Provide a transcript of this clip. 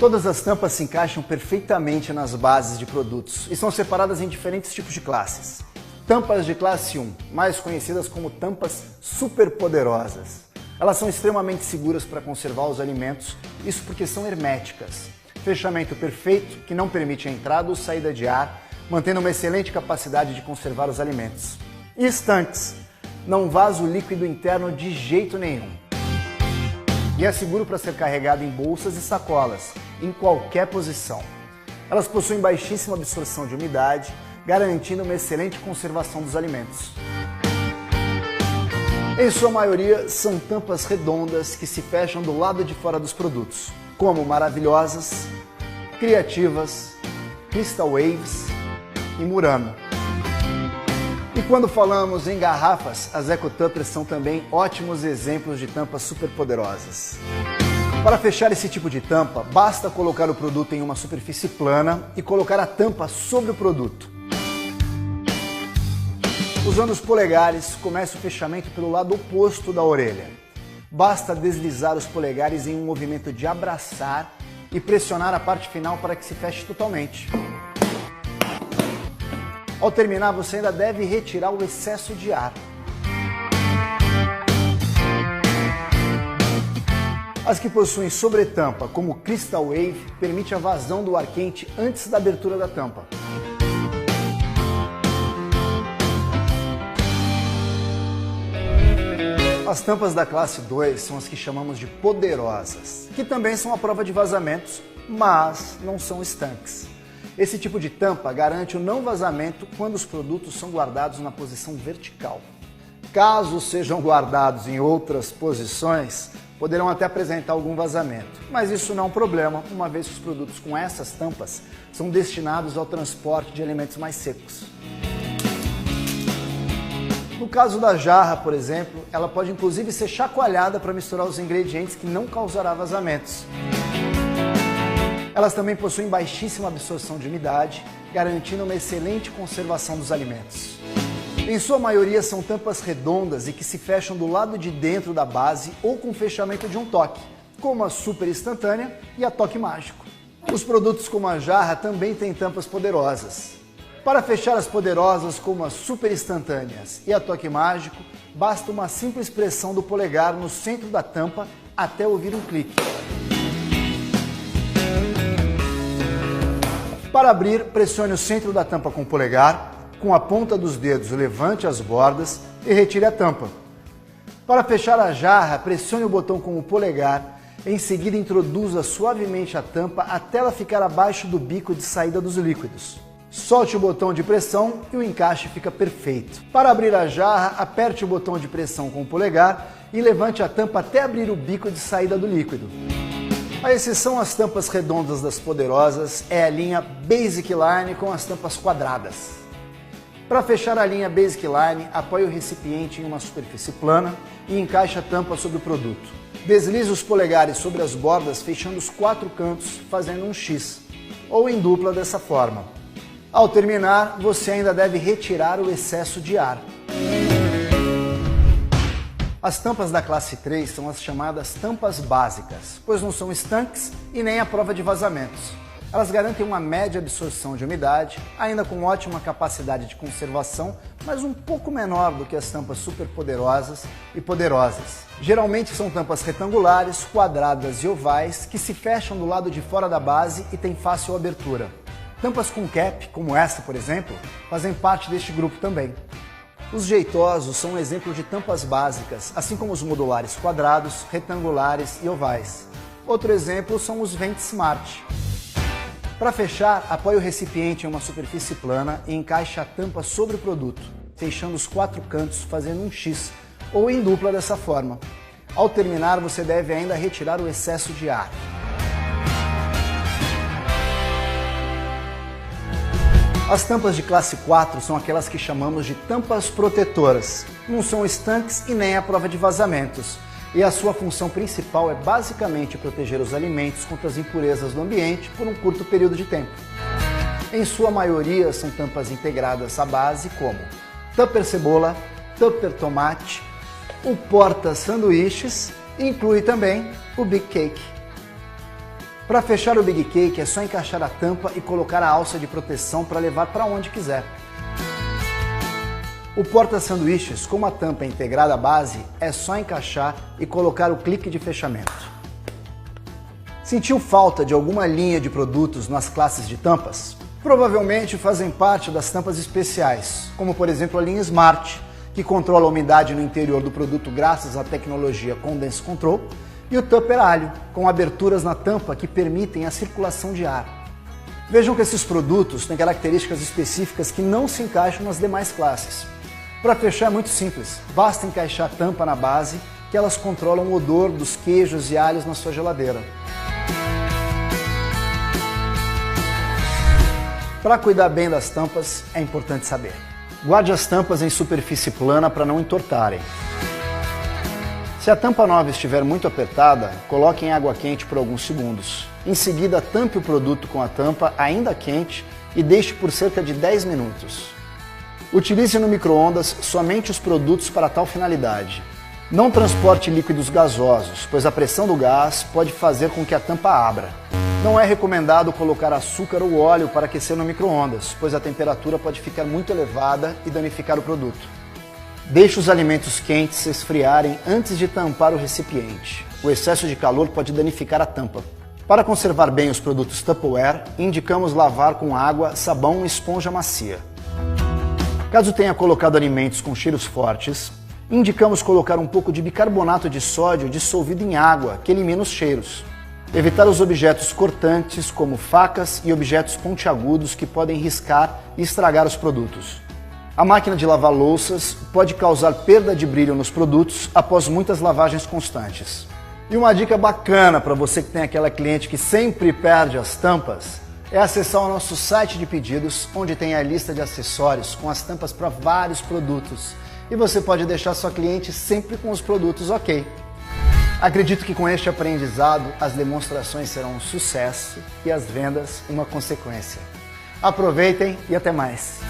Todas as tampas se encaixam perfeitamente nas bases de produtos e são separadas em diferentes tipos de classes. Tampas de classe 1, mais conhecidas como tampas superpoderosas. Elas são extremamente seguras para conservar os alimentos, isso porque são herméticas. Fechamento perfeito, que não permite a entrada ou saída de ar, mantendo uma excelente capacidade de conservar os alimentos. E estanques, não vaza o líquido interno de jeito nenhum. E é seguro para ser carregado em bolsas e sacolas, em qualquer posição. Elas possuem baixíssima absorção de umidade, garantindo uma excelente conservação dos alimentos. Em sua maioria, são tampas redondas que se fecham do lado de fora dos produtos, como Maravilhosas, Criativas, Crystal Waves e Murano. E quando falamos em garrafas, as EcoTuppers são também ótimos exemplos de tampas superpoderosas. Para fechar esse tipo de tampa, basta colocar o produto em uma superfície plana e colocar a tampa sobre o produto. Usando os polegares, comece o fechamento pelo lado oposto da orelha. Basta deslizar os polegares em um movimento de abraçar e pressionar a parte final para que se feche totalmente. Ao terminar, você ainda deve retirar o excesso de ar. As que possuem sobretampa, como Crystal Wave, permite a vazão do ar quente antes da abertura da tampa. As tampas da classe 2 são as que chamamos de poderosas, que também são à prova de vazamentos, mas não são estanques. Esse tipo de tampa garante o não vazamento quando os produtos são guardados na posição vertical. Caso sejam guardados em outras posições, poderão até apresentar algum vazamento, mas isso não é um problema, uma vez que os produtos com essas tampas são destinados ao transporte de alimentos mais secos. No caso da jarra, por exemplo, ela pode inclusive ser chacoalhada para misturar os ingredientes que não causará vazamentos. Elas também possuem baixíssima absorção de umidade, garantindo uma excelente conservação dos alimentos. Em sua maioria são tampas redondas e que se fecham do lado de dentro da base ou com fechamento de um toque, como a Super Instantânea e a Toque Mágico. Os produtos como a jarra também têm tampas poderosas. Para fechar as poderosas como as Super Instantâneas e a Toque Mágico, basta uma simples pressão do polegar no centro da tampa até ouvir um clique. Para abrir, pressione o centro da tampa com o polegar, com a ponta dos dedos levante as bordas e retire a tampa. Para fechar a jarra, pressione o botão com o polegar, em seguida introduza suavemente a tampa até ela ficar abaixo do bico de saída dos líquidos. Solte o botão de pressão e o encaixe fica perfeito. Para abrir a jarra, aperte o botão de pressão com o polegar e levante a tampa até abrir o bico de saída do líquido. A exceção às tampas redondas das poderosas é a linha Basic Line com as tampas quadradas. Para fechar a linha Basic Line, apoie o recipiente em uma superfície plana e encaixe a tampa sobre o produto. Deslize os polegares sobre as bordas, fechando os 4 cantos, fazendo um X, ou em dupla dessa forma. Ao terminar, você ainda deve retirar o excesso de ar. As tampas da classe 3 são as chamadas tampas básicas, pois não são estanques e nem à prova de vazamentos. Elas garantem uma média absorção de umidade, ainda com ótima capacidade de conservação, mas um pouco menor do que as tampas superpoderosas e poderosas. Geralmente são tampas retangulares, quadradas e ovais que se fecham do lado de fora da base e têm fácil abertura. Tampas com cap, como esta por exemplo, fazem parte deste grupo também. Os jeitosos são um exemplo de tampas básicas, assim como os modulares quadrados, retangulares e ovais. Outro exemplo são os Vent Smart. Para fechar, apoie o recipiente em uma superfície plana e encaixe a tampa sobre o produto, fechando os 4 cantos fazendo um X, ou em dupla dessa forma. Ao terminar, você deve ainda retirar o excesso de ar. As tampas de classe 4 são aquelas que chamamos de tampas protetoras. Não são estanques e nem à prova de vazamentos. E a sua função principal é basicamente proteger os alimentos contra as impurezas do ambiente por um curto período de tempo. Em sua maioria são tampas integradas à base como Tupper Cebola, Tupper Tomate, o Porta Sanduíches e inclui também o Big Cake. Para fechar o Big Cake é só encaixar a tampa e colocar a alça de proteção para levar para onde quiser. O porta-sanduíches, com a tampa integrada à base, é só encaixar e colocar o clique de fechamento. Sentiu falta de alguma linha de produtos nas classes de tampas? Provavelmente fazem parte das tampas especiais, como por exemplo a linha Smart, que controla a umidade no interior do produto graças à tecnologia Condense Control, e o Tupper Alho, com aberturas na tampa que permitem a circulação de ar. Vejam que esses produtos têm características específicas que não se encaixam nas demais classes. Para fechar é muito simples, basta encaixar a tampa na base que elas controlam o odor dos queijos e alhos na sua geladeira. Para cuidar bem das tampas é importante saber: guarde as tampas em superfície plana para não entortarem. Se a tampa nova estiver muito apertada, coloque em água quente por alguns segundos. Em seguida, tampe o produto com a tampa ainda quente e deixe por cerca de 10 minutos. Utilize no micro-ondas somente os produtos para tal finalidade. Não transporte líquidos gasosos, pois a pressão do gás pode fazer com que a tampa abra. Não é recomendado colocar açúcar ou óleo para aquecer no micro-ondas, pois a temperatura pode ficar muito elevada e danificar o produto. Deixe os alimentos quentes esfriarem antes de tampar o recipiente. O excesso de calor pode danificar a tampa. Para conservar bem os produtos Tupperware, indicamos lavar com água, sabão e esponja macia. Caso tenha colocado alimentos com cheiros fortes, indicamos colocar um pouco de bicarbonato de sódio dissolvido em água, que elimina os cheiros. Evitar os objetos cortantes, como facas e objetos pontiagudos que podem riscar e estragar os produtos. A máquina de lavar louças pode causar perda de brilho nos produtos após muitas lavagens constantes. E uma dica bacana para você que tem aquela cliente que sempre perde as tampas é acessar o nosso site de pedidos, onde tem a lista de acessórios com as tampas para vários produtos. E você pode deixar sua cliente sempre com os produtos ok. Acredito que com este aprendizado as demonstrações serão um sucesso e as vendas uma consequência. Aproveitem e até mais!